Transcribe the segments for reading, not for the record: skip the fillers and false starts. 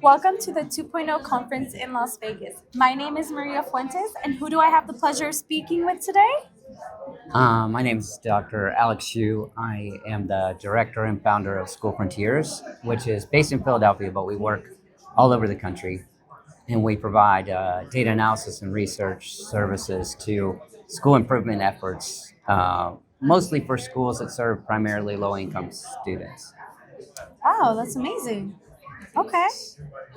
Welcome to the 2.0 conference in Las Vegas. My name is Maria Fuentes, and who do I have the pleasure of speaking with today? My name is Dr. Alex Schuh. I am the director and founder of School Frontiers, which is based in Philadelphia, but we work all over the country. And we provide data analysis and research services to school improvement efforts, mostly for schools that serve primarily low income students. Wow, that's amazing. Okay,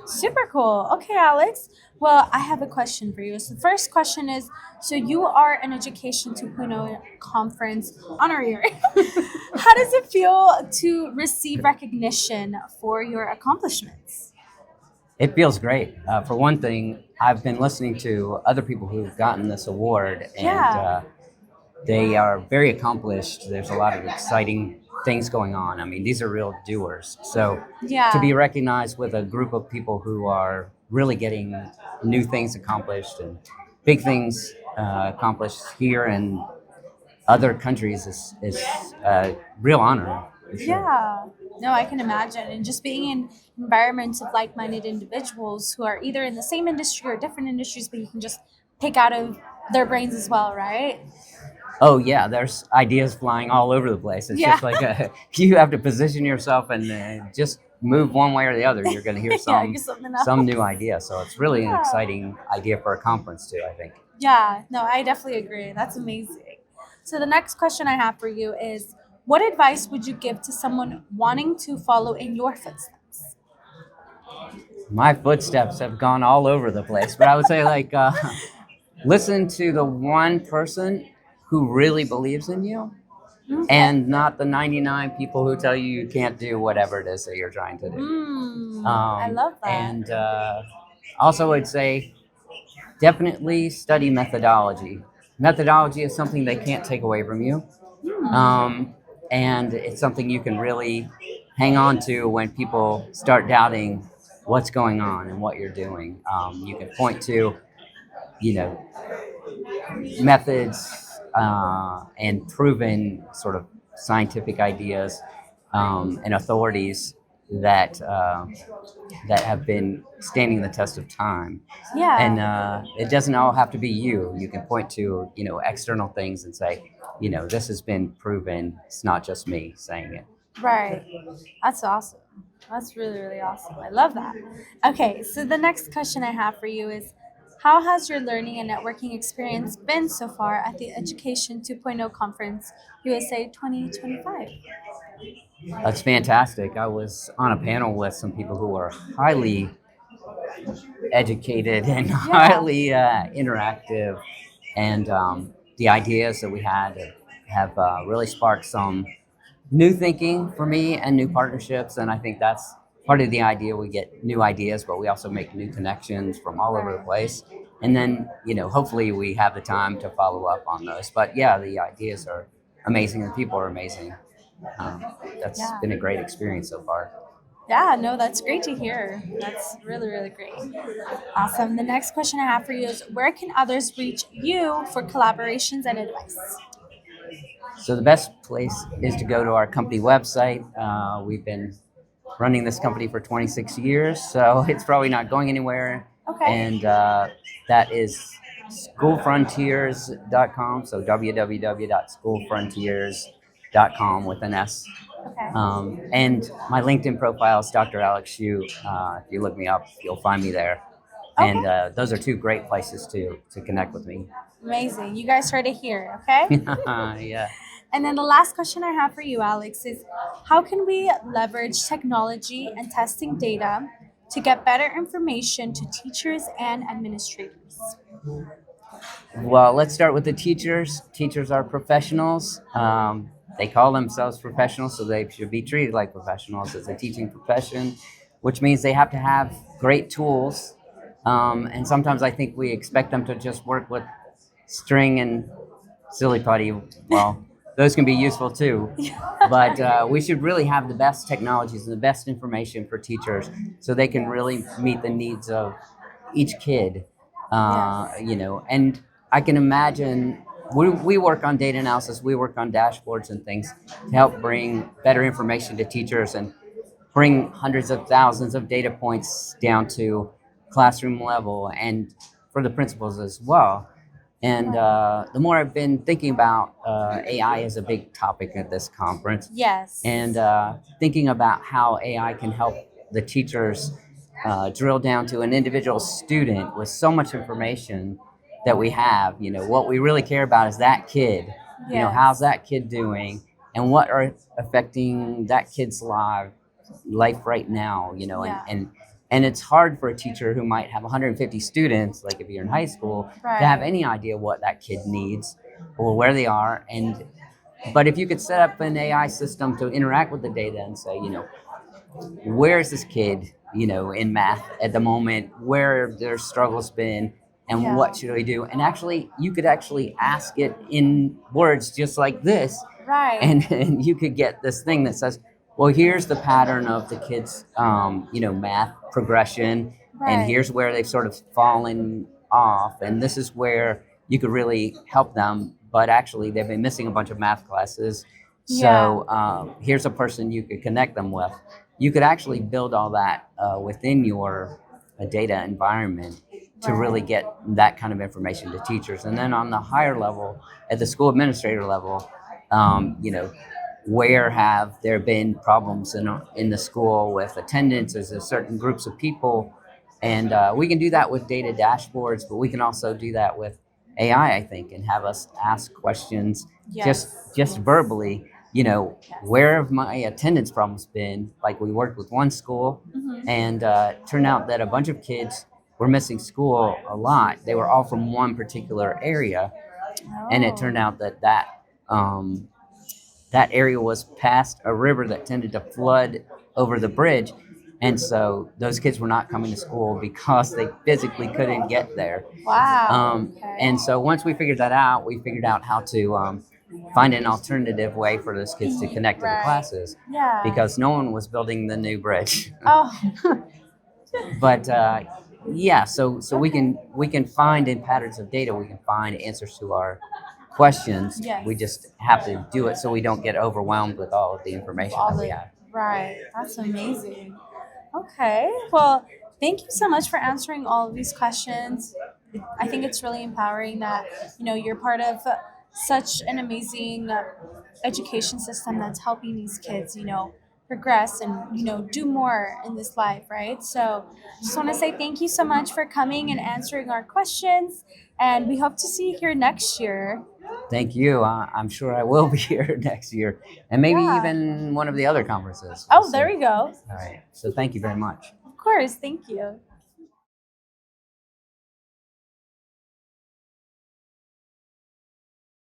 super cool. Okay, Alex. Well, I have a question for you. So the first question is, so you are an Education 2.0 conference honorary. How does it feel to receive recognition for your accomplishments? It feels great. For one thing, I've been listening to other people who've gotten this award, and Yeah, they are very accomplished. There's a lot of exciting things going on. I mean, these are real doers. So to be yeah. recognized with a group of people who are really getting new things accomplished and big things accomplished here and other countries is a real honor for sure. Yeah, no, I can imagine. And just being in environments of like minded individuals who are either in the same industry or different industries, but you can just pick out of their brains as well, right? Oh yeah, there's ideas flying all over the place. It's Yeah, just like you have to position yourself and just move one way or the other. You're going to hear yeah, get something some else. new idea. So it's really an Yeah, exciting idea for a conference too, I think. yeah, no, I definitely agree. That's amazing. So the next question I have for you is what advice would you give to someone wanting to follow in your footsteps? My footsteps have gone all over the place, but I would say like listen to the one person who really believes in you Okay. and not the 99 people who tell you you can't do whatever it is that you're trying to do. I love that. And also, I'd say definitely study methodology. Methodology is something they can't take away from you. Hmm. Um, and it's something you can really hang on to when people start doubting what's going on and what you're doing. You can point to, you know, methods and proven sort of scientific ideas and authorities that that have been standing the test of time. And Yeah. it doesn't all have to be you. You can point to external things and say, this has been proven. It's not just me saying it. Right. That's awesome. That's really, really awesome. I love that. Okay, so the next question I have for you is how has your learning and networking experience been so far at the Education 2.0 Conference USA 2025? That's fantastic. I was on a panel with some people who are highly educated and Yeah. highly interactive, and the ideas that we had have really sparked some new thinking for me and new partnerships. And I think that's part of the idea. We get new ideas, but we also make new connections from all over the Right. place. And then, hopefully we have the time to follow up on those. But yeah, the ideas are amazing. The people are amazing. Um, that's Yeah. been a great experience so far. Yeah, no, that's great to hear. That's really, really great. Awesome. The next question I have for you is where can others reach you for collaborations and advice? So the best place is to go to our company website. We've been running this company for 26 years, so it's probably not going anywhere. Okay. And that is schoolfrontiers.com. So www.schoolfrontiers.com with an S. Okay. And my LinkedIn profile is Dr. Alex Schuh. If you look me up, you'll find me there. And Okay. those are two great places to connect with me. Amazing. You guys heard it here, okay? Yeah. And then the last question I have for you, Alex, is how can we leverage technology and testing data to get better information to teachers and administrators? Well, let's start with the teachers. Teachers are professionals. They call themselves professionals, so they should be treated like professionals. It's a teaching profession, which means they have to have great tools. And sometimes I think we expect them to just work with string and silly putty. Well, those can be useful too. But we should really have the best technologies and the best information for teachers so they can really meet the needs of each kid. Yes. And I can imagine we work on data analysis, we work on dashboards and things to help bring better information to teachers and bring hundreds of thousands of data points down to classroom level, and for the principals as well. And the more I've been thinking about AI is a big topic at this conference, Yes. and thinking about how AI can help the teachers drill down to an individual student with so much information that we have. What we really care about is that kid. How's that kid doing, and what are affecting that kid's life right now. Yeah. And it's hard for a teacher who might have 150 students, like if you're in high school, to have any idea what that kid needs or where they are. But if you could set up an AI system to interact with the data and say, where is this kid, in math at the moment, where their struggles been, and Yeah. what should we do? And actually, you could actually ask it in words just like this, Right. and you could get this thing that says, well, here's the pattern of the kids, math progression, and Right. here's where they've sort of fallen off, and this is where you could really help them, but actually they've been missing a bunch of math classes. So here's a person you could connect them with. You could actually build all that within your data environment to really get that kind of information to teachers. And then on the higher level, at the school administrator level, where have there been problems in the school with attendance as a certain groups of people? And we can do that with data dashboards, but we can also do that with AI, I think, and have us ask questions just verbally. Where have my attendance problems been? Like, we worked with one school, and turned out that a bunch of kids were missing school a lot. They were all from one particular area, and it turned out that area was past a river that tended to flood over the bridge. And so those kids were not coming to school because they physically couldn't get there. Wow. And so once we figured that out, we figured out how to find an alternative way for those kids to connect to the classes, Yeah. because no one was building the new bridge. Oh. But so we can find in patterns of data, we can find answers to our questions. Yes. We just have to do it so we don't get overwhelmed with all of the information that we have. Right. That's amazing. Okay. Well, thank you so much for answering all of these questions. I think it's really empowering that, you're part of such an amazing education system that's helping these kids, progress and, do more in this life, right? So just want to say thank you so much for coming and answering our questions. And we hope to see you here next year. Thank you. I'm sure I will be here next year, and maybe even one of the other conferences. Oh, there we go. All right. So thank you very much. Of course. Thank you.